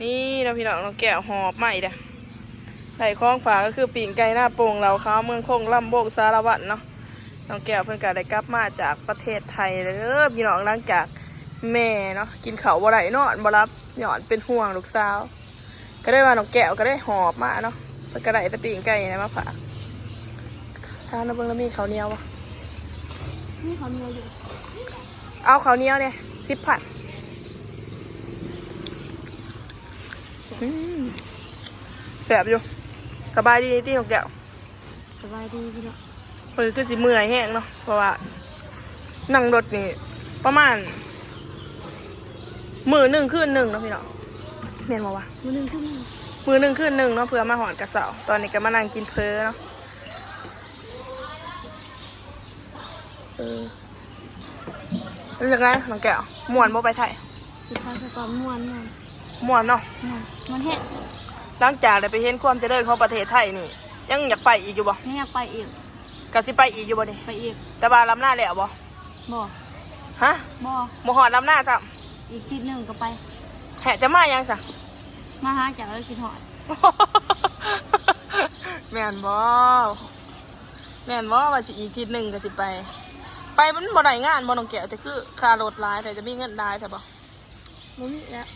นี่เราพี่น้องเราแกะหอบใหม่เด้อไหลคล้องฝาก็คือปีงไก่หน้าโป่งเราเขาเมืองคงลำโบกสารวัตรเนาะน้องแก้วเพิ่นก็ได้กลับมาจากประเทศไทยเลยพี่น้องหลังจากแม่เนาะกินข้าวบ่ได้นอนบ่รับหย่อนเป็นห่วงลูกสาวก็ได้ว่าน้องแก้วก็ได้หอบมาเนาะเพิ่นก็ได้แต่ปีงไก่นะมาฝากทานแล้วเบิ่งแล้วมีข้าวเหนียวบ่นี่เขาเหนียวอยู่เอาข้าวเหนียวเนี่ย10,000แบบอยู่สบายดีที่น้องแก้วสบายดีพี่น้องคือสิเมื่อยแห้งเนาะเพราะว่านั่งรถนี่ประมาณมื้อหนึ่งคืนหนึ่งเนาะพี่เนาะเมียนบอกว่ามื้อหนึ่งขึ้นมื้อหนึ่งคืนหนึ่งเนาะเพื่อมาหอดกระเสาตอนนี้ก็มานั่งกินเพลเนาะรู้จักไงน้องแก้วม่วนบ่ไปไทยสุดท้ายก็ก่อนม่วนเนาะมันแห้งหลังจากได้ไปเห็นความเจริญของประเทศไทยนี่ยังอยากไปอีกอยู่บ่ไม่อยากไปอีกก็สิไปอีกอยู่บ่นี่ไปอีกแต่ว่าลำหน้าแล้วบ่ฮะบ่หอดลำหน้าซ้ำอีกทีหนึ่งก็ไปแหะจะมายังซะมาหาจากแล้วกินหอดแม่นบ่ว่าสิอีกทีหนึ่งก็สิไปมันบ่ได้งานบ่น้องแก้วแต่คือค่ารถหลายแต่จะมีเงินได้ใช่บ่บ่มีแล้ว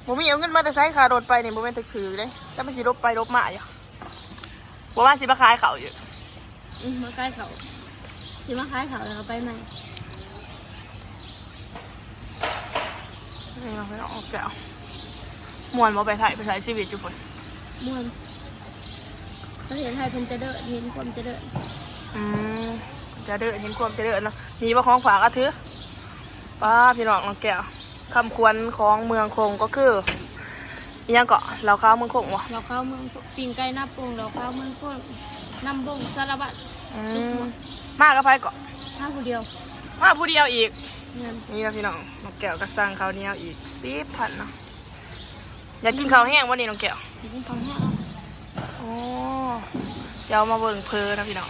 บ่มีเอาเงินมาแต่ใช้ค่ารถไปนี่บ่แม่นถือเด้แต่มันสิลบไปลบมาอยู่บ่ว่าสิมาขายข้าวอยู่มาใกล้เขาสิมาขายเขาแล้วก็ไปใหม่นี่เราไปออกแก้วม่วนบ่ไปไทยชีวิตอยู่พุ่นม่วนประเทศไทยเพิ่นจะเดินเห็นความจะเดินจะเดินเห็นความจะเดินเนาะมีว่าของฝากก็ถือป้าพี่น้องน้องแก้วคำควรของเมืองคงก็คือยังเกาะเราข้าวเมืองคงวะเราข้าวเมืองปิงไก่หน้าโป่งเราข้าวเมืองคงน้ำบ่งสารบัตรมากกับไผเกาะมาผู้เดียวอีกนี่นะพี่น้องน้องแก้วก็สั่งข้าวเหนียวอีก10,000เนาะอยากกินข้าวแห้งวันนี้น้องแก้วอยากกินข้าวแห้งโอ้เดี๋ยวมาเบิ่งเพลนะพี่น้อง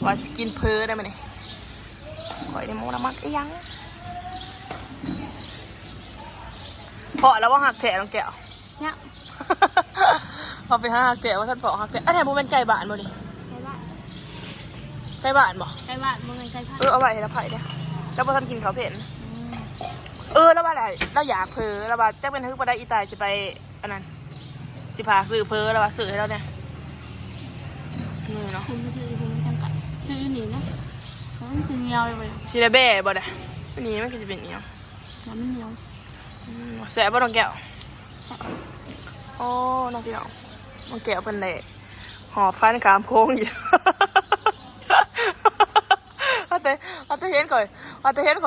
ว่าสกินเพลได้ไหมนี่ข่อยในโมน้ำมันยังเพาะแล้วว่าหักแถน้องแก้วเนี่ยพอไปหักแถว่าท่านเพาะหักแถแถมโมเป็นไก่บ้านบ่นี่ไก่บ้านบ่ไก่บ้านบ่ไงไก่บ้านเอาไว้ให้ละไผ่เนี่ยแล้วพอท่านกินเขาเผ็ดแล้วว่าอะไรเราอยากเพลแล้วว่าจะเป็นฮึกบ่ได้อีตายสิไปอันนั้นสิพาซื้อเพลแล้วว่าซื้อให้เราเนี่ยนี่เนาะคุณซื้อจังกัดซื้อนี่นะมันคือเงียวเลยชิลาเบ้บ่ได้นี่มันก็จะเป็นเงียวน้ำเงียวแสบบ่น้องแก้วโอ้น้องพี่น้องน้องแก้วเป็นเด็กหอบฟันขามโค้งอยู่ว่าจะเห็นก่อ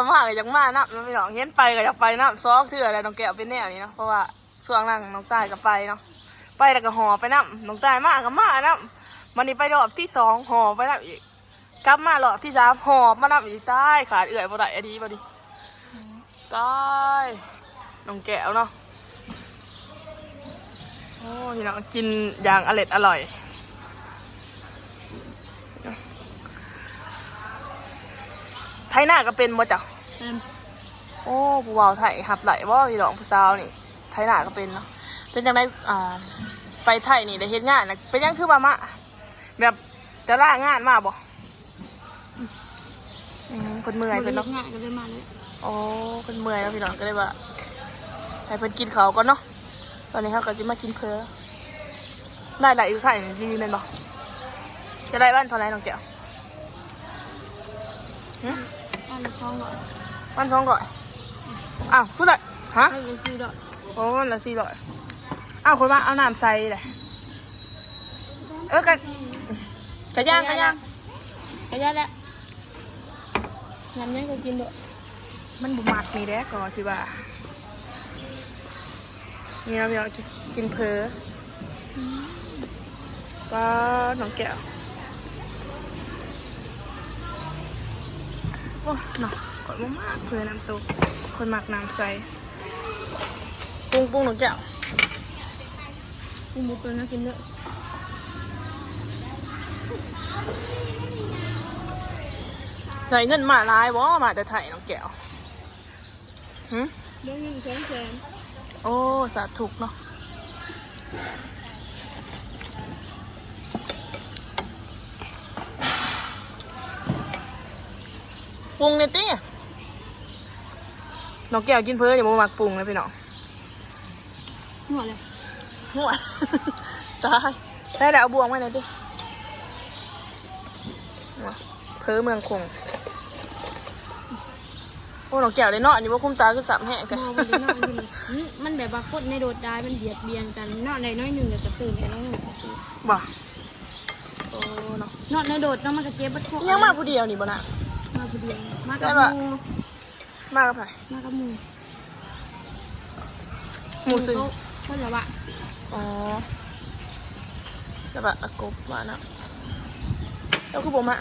นมากเลยอยากมาน้ำน้องพี่น้องเห็นไปก็อยากไปน้ำซ้อเถื่ออะไรน้องแก้วเป็นแนวนี้เนาะเพราะว่าช่วงนั้นน้องใต้ก็ไปเนาะไปแล้วก็หอบไปน้ำน้องใต้มากก็มาน้ำมันนี่ไปรอบที่2หอบไปน้ำอีกกลับมารอบที่3หอบมาน้ำอีกใต้ขาดเอื่อยบ่ได้ดีบ่ดีใต้น้องแก้วเนาะโอ้พี่น้องกินอย่างอร่อยไทยหน้าก็เป็นบ่จ้ะโอ้ผู้บ่าวไทยหับไหลว่าพี่น้องผู้สาวนี่ไทยหน้าก็เป็นเนาะเป็นจังไดไปไทยนี่ได้เฮ็ดงานนะเป็นยังคือว่ามาแบบจะล่างานมาบ่เพิ่นเมื่อยเพิ่นเนาะงานก็เลยมาเลยโอ้เพิ่นเมื่อยแล้วพี่น้องก็เลยว่าให้เพิ่นกินข้าวก่อนเนาะตอนนี้เขาก็จะมากินเพลได้หลายอยู่ไทยดีแม่นบ่จะได้บ้านเท่าไหร่น้องแก้วบ้านละ200บ้าน200อ้าวคือได้ฮะ400โอ้ละ400อ้าวคนว่าเอาน้ำใส่เลยกระย่างแล้วน้ำยังก็กินด้วยมันบุมัดนี่แหละก่อนสิว่านี่เรากินเพลว่าน้องแก้วโอ้หนอกก่อนมากเพลน้ำตกคนหมักน้ำใสปุ้งน้องแก้วกินบุกเลยนะกินเยอะไหนเงินมาลายวะมาแต่ไทยน้องแก้วเรื่อง100,000 โอ้สาธุเนาะปรุงเนี่ยตี้น้องแก้วกินเพิ่นอย่ามามักปรุงเลยพี่น้อง หัวเลย หัว ตายได้แล้วเอาบวงไว้หน่อยดิเพิ่นเมืองคงโอ้น้องแก้วเลยเนาะอันนี้ว่าคุ้มตาคือสับแห้งกัน มองไปดูนอกนี่มันแบบว่าโคตรในโดดได้มันเบียดเบียนกันนอกในน้อยหนึ่งเดี๋ยวจะตื่นในน้อยหนึ่งจะตื่น บ่โอ้เนาะ นอกในโดดเนาะมันก็เจ็บบัดโค ยังมาผู้เดียวนี่บ่น่ะ มาผู้เดียวมากับ ได้ ห ปะ มู มากับไผ มากับหมู หมูซึ่ง เขาจะว่า อ๋อแล้วแบบอากบมาเนาะแล้วคือบ่มา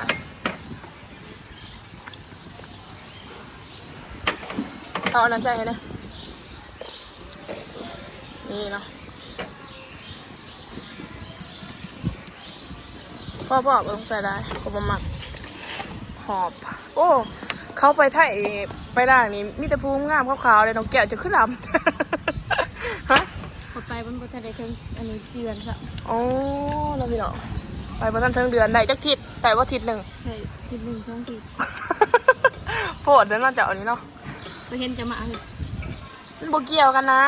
เอาอันนั้นใจให้นะนี่เนาะพ่อเบิ่งใส่ได้ก็บ่มักหอบ โอ้เขาไปไทยไปด่างนี่มีแต่ภูมิงามขาวๆเลยน้องแก้วจะขึ้นลำ ฮะ พอไปมันบ่ทันได้ถึงอันนี้เดือนละ โอ้เราพี่น้องไปประมาณทั้งเดือนได้จักทิศแต่ว่าทิศหนึ่ง ใช่ทีหนึ่งช่องที โพดแล้วน่าจะเอานี้เนาะ ไปเห็นจะมาเลย มันโบเกี่ยวกันนะ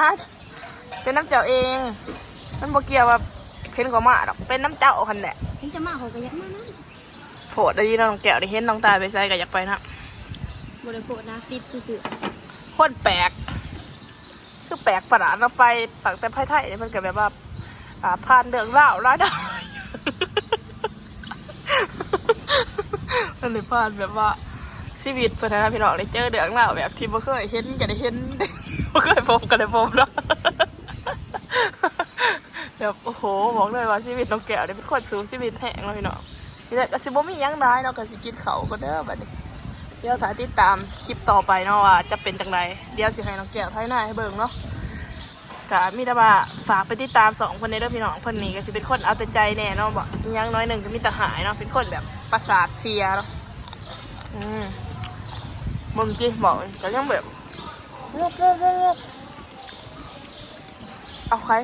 เป็นน้ำเจ้าเองมันโบเกี่ยวว่าเห็นของมาดอกเป็นน้ำเจ้าคันแหละ เห็นจะมาเขาก็ยัดมานะ โพดได้ยินน้องแก้วได้เห็นน้องตายไปใส่ก็อยากไปนะ บริโภคนะติดซื่อ คนแปลกคือแปลกประหลาดเราไปตั้งแต่ไพ่ไทยเนี่ยมันก็แบบว่าผ่านเรื่องเล่าวร้ายได้ มันเลยผ่านแบบว่าชีวิตเพื่อนนะพี่น้องได้เจอเรื่องเล่าวแบบที่บ่เคยเห็นก็ได้เห็น บ่เคยพบก็ได้พบเนาะ แบบโอ้โหบอกเลยว่าชีวิตน้องแก้วเนี่ยเป็นคนสูงชีวิตแห้งเลยพี่น้องนี่แหละก็สิบ่มีหยังร้ายเนาะก็สิกินเขาวก็เด้อบัดนี้เดี๋ยวถ่ายติดตามคลิปต่อไปเนาะว่าจะเป็นจังไรเดี๋ยวสิให้น้องแก้วถ่ายหน้าให้เบิ่งเนาะก็มีแต่ว่าฝากไปติดตามสองคนนี้เด้อพี่น้องคนนี้ก็สิเป็นคนเอาแต่ใจแน่เนาะบ่อีหยังน้อยหนึ่งก็มีแต่หายเนาะเป็นคนแบบประสาทเสียเนาะมึงจีบอกก็ยังแบบเอาใคร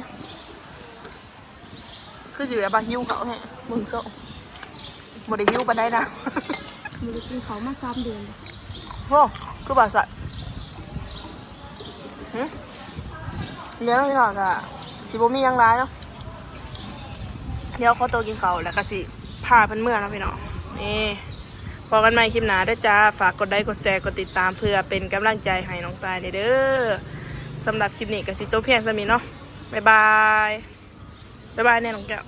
คืออยู่แบบหิวเขาแฮะมึงโซ่บ่ได้หิวปานใดนะ ๆมันกินเขามา3 เดือน โอ้คือบาสัตว์เลี้ยงพี่น้องอะสิบ่มีหยังร้ายเนาะเดี๋ยวเขาโตกินเขาวแล้วก็สิพาเพิ่นเมื่อนะพี่น้องนี่พอกันใหม่คลิปหน้าเด้อจ้าฝากกดไลค์กดแชร์กดติดตามเพื่อเป็นกำลังใจให้น้องตายเด้อสำหรับคลิปนี้ก็สิจบเพียงสมีเนาะบ๊ายบายเนี่ยน้องแก้ว